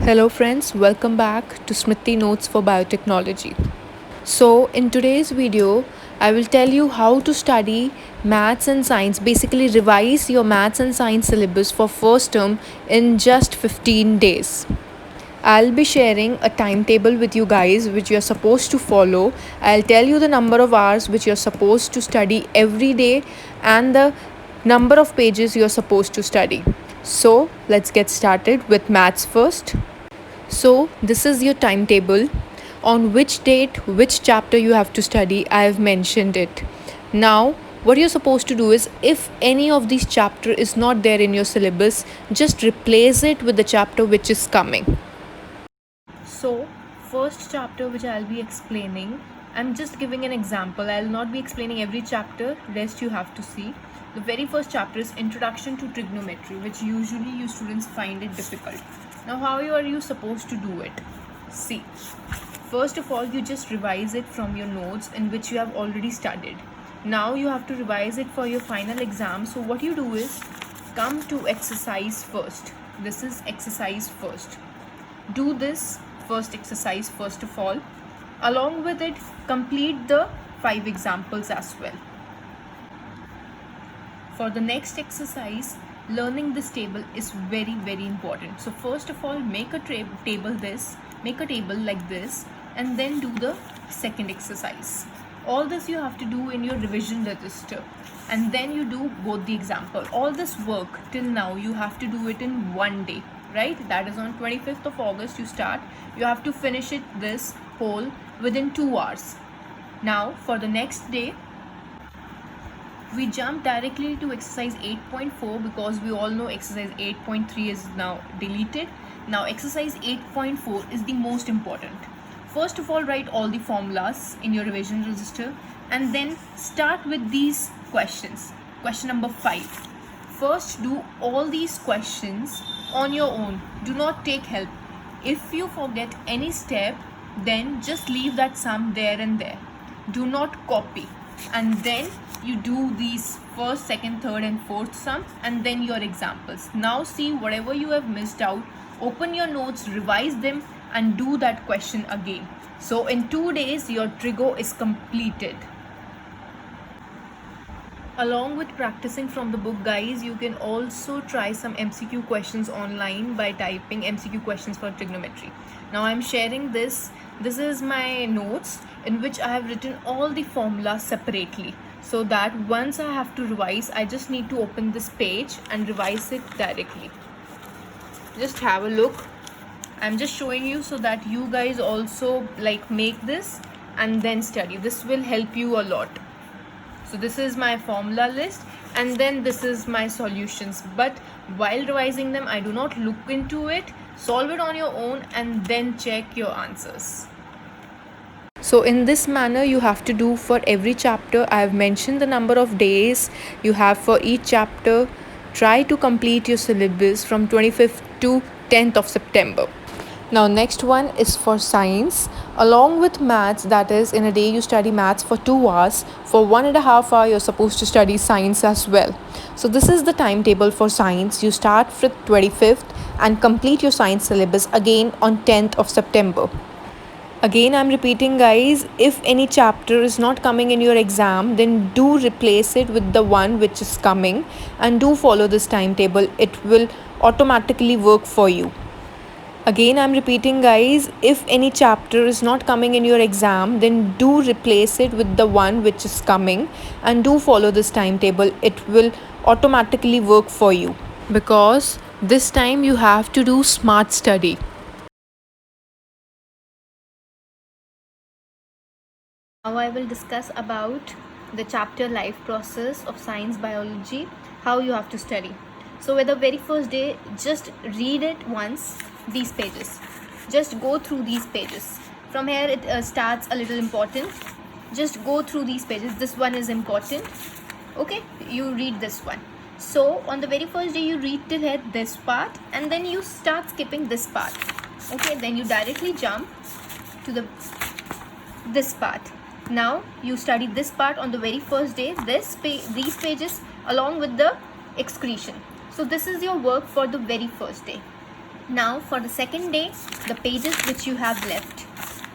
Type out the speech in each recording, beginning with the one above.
Hello friends, welcome back to Smriti Notes for Biotechnology. So in today's video, I will tell you how to study maths and science, basically revise your maths and science syllabus for first term in just 15 days. I'll be sharing a timetable with you guys which you're supposed to follow. I'll tell you the number of hours which you're supposed to study every day and the number of pages you're supposed to study. So let's get started with maths first. So, this is your timetable. On which date, which chapter you have to study, I have mentioned it. Now, what you're supposed to do is if any of these chapter is not there in your syllabus, just replace it with the chapter which is coming. So, first chapter which I'll be explaining, I'm just giving an example. I'll not be explaining every chapter, rest you have to see. The very first chapter is Introduction to Trigonometry, which usually you students find it difficult. Now, how are you supposed to do it? See, first of all, you just revise it from your notes in which you have already studied. Now you have to revise it for your final exam. So what you do is come to exercise first. This is exercise first. Do this first exercise first of all. Along with it, complete the 5 examples as well. For the next exercise, learning this table is very important. So first of all, make a table like this, and then do the second exercise. All this you have to do in your revision register, and then you do both the example. All this work till now you have to do it in one day, right? That is on 25th of August you start. You have to finish it this whole within 2 hours. Now for the next day, we jump directly to exercise 8.4 because we all know exercise 8.3 is now deleted. Now exercise 8.4 is the most important. First of all, write all the formulas in your revision register and then start with these questions. Question number 5. First, do all these questions on your own. Do not take help. If you forget any step, then just leave that sum there and there. Do not copy. And then you do these first, second, third and fourth sum and then your examples. Now see whatever you have missed out, open your notes, revise them and do that question again. So in 2 days your trigo is completed. Along with practicing from the book, guys, you can also try some MCQ questions online by typing MCQ questions for trigonometry. Now I'm sharing this. This is my notes in which I have written all the formulas separately, so that once I have to revise, I just need to open this page and revise it directly. Just have a look. I'm just showing you so that you guys also make this and then study. This will help you a lot. So this is my formula list and then this is my solutions. But while revising them, I do not look into it. Solve it on your own and then check your answers. So in this manner you have to do for every chapter. I have mentioned the number of days you have for each chapter. Try to complete your syllabus from 25th to 10th of September. Now next one is for science. Along with maths, that is in a day you study maths for 2 hours. For 1.5 hours you're supposed to study science as well. So this is the timetable for science. You start with 25th and complete your science syllabus again on 10th of September. Again, I'm repeating, guys, if any chapter is not coming in your exam, then do replace it with the one which is coming and do follow this timetable. It will automatically work for you. Again, I'm repeating, guys, if any chapter is not coming in your exam, then do replace it with the one which is coming and do follow this timetable. It will automatically work for you because this time you have to do smart study. Now I will discuss about the chapter life process of science biology, how you have to study. So with the very first day, just read it once, these pages. Just go through these pages. From here it starts a little important. Just go through these pages. This one is important. Okay, you read this one. So on the very first day you read till here this part and then you start skipping this part. Okay, then you directly jump to this part. Now you study this part on the very first day, these pages along with the excretion. So this is your work for the very first day. Now for the second day, the pages which you have left,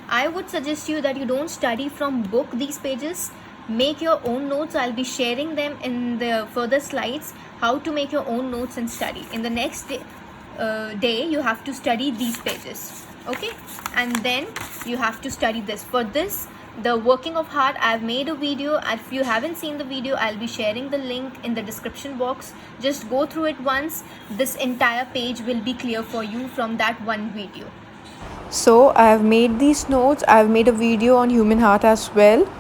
I would suggest you that you don't study from book these pages. Make your own notes. I'll be sharing them in the further slides, how to make your own notes and study. In the next day you have to study these pages, okay, and then you have to study this. For this, the working of heart, I've made a video. If you haven't seen the video, I'll be sharing the link in the description box. Just go through it once. This entire page will be clear for you from that one video. So I have made these notes. I have made a video on human heart as well.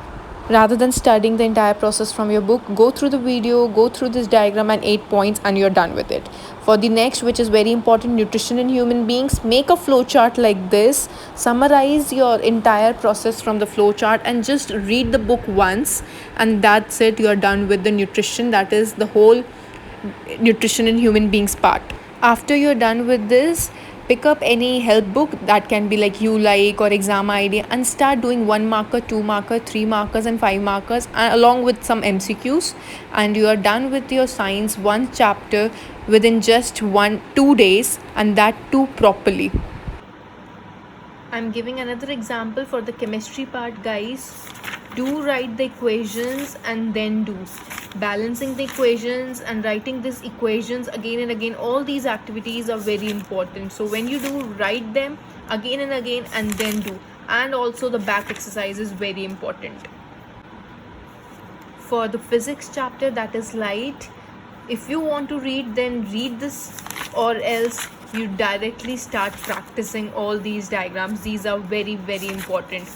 Rather than studying the entire process from your book, go through the video, go through this diagram and 8 points, and you're done with it. For the next, which is very important, nutrition in human beings, make a flow chart like this. Summarize your entire process from the flow chart and just read the book once, and that's it. You're done with the nutrition. That is the whole nutrition in human beings part. After you're done with this, pick up any help book that can be like you like or exam idea, and start doing 1 marker, 2 marker, 3 markers and 5 markers, along with some MCQs, and you are done with your science one chapter within just 1-2 days, and that too properly. I'm giving another example for the chemistry part, guys. Do write the equations and then do balancing the equations and writing these equations again and again. All these activities are very important. So when you do, write them again and again and then do. And also the back exercise is very important. For the physics chapter, that is light, if you want to read, then read this, or else you directly start practicing all these diagrams. These are very, very important.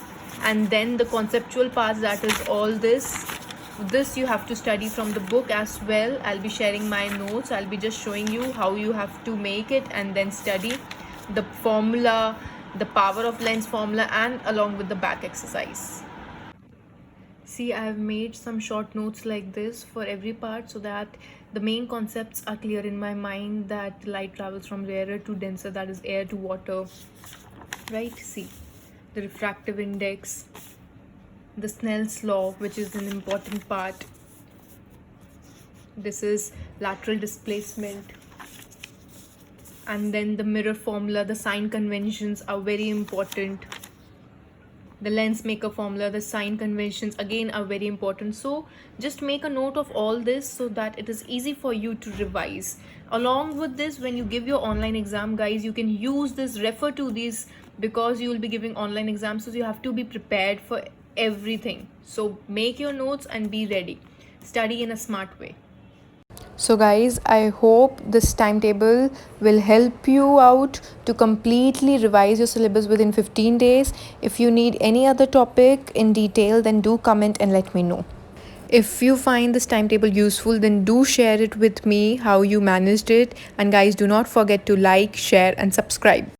And then the conceptual parts, that is all this you have to study from the book as well. I'll be sharing my notes. I'll be just showing you how you have to make it and then study the formula, the power of lens formula, and along with the back exercise. See, I have made some short notes like this for every part, so that the main concepts are clear in my mind, that light travels from rarer to denser, that is air to water, right? See, the refractive index, the Snell's law, which is an important part. This is lateral displacement. And then the mirror formula, the sign conventions are very important. The lens maker formula, the sign conventions again are very important. So just make a note of all this so that it is easy for you to revise. Along with this, when you give your online exam, guys, you can use this, refer to these, because you will be giving online exams, so you have to be prepared for everything. So make your notes and be ready. Study in a smart way. So guys, I hope this timetable will help you out to completely revise your syllabus within 15 days. If you need any other topic in detail, then do comment and let me know. If you find this timetable useful, then do share it with me how you managed it. And guys, do not forget to like, share and subscribe.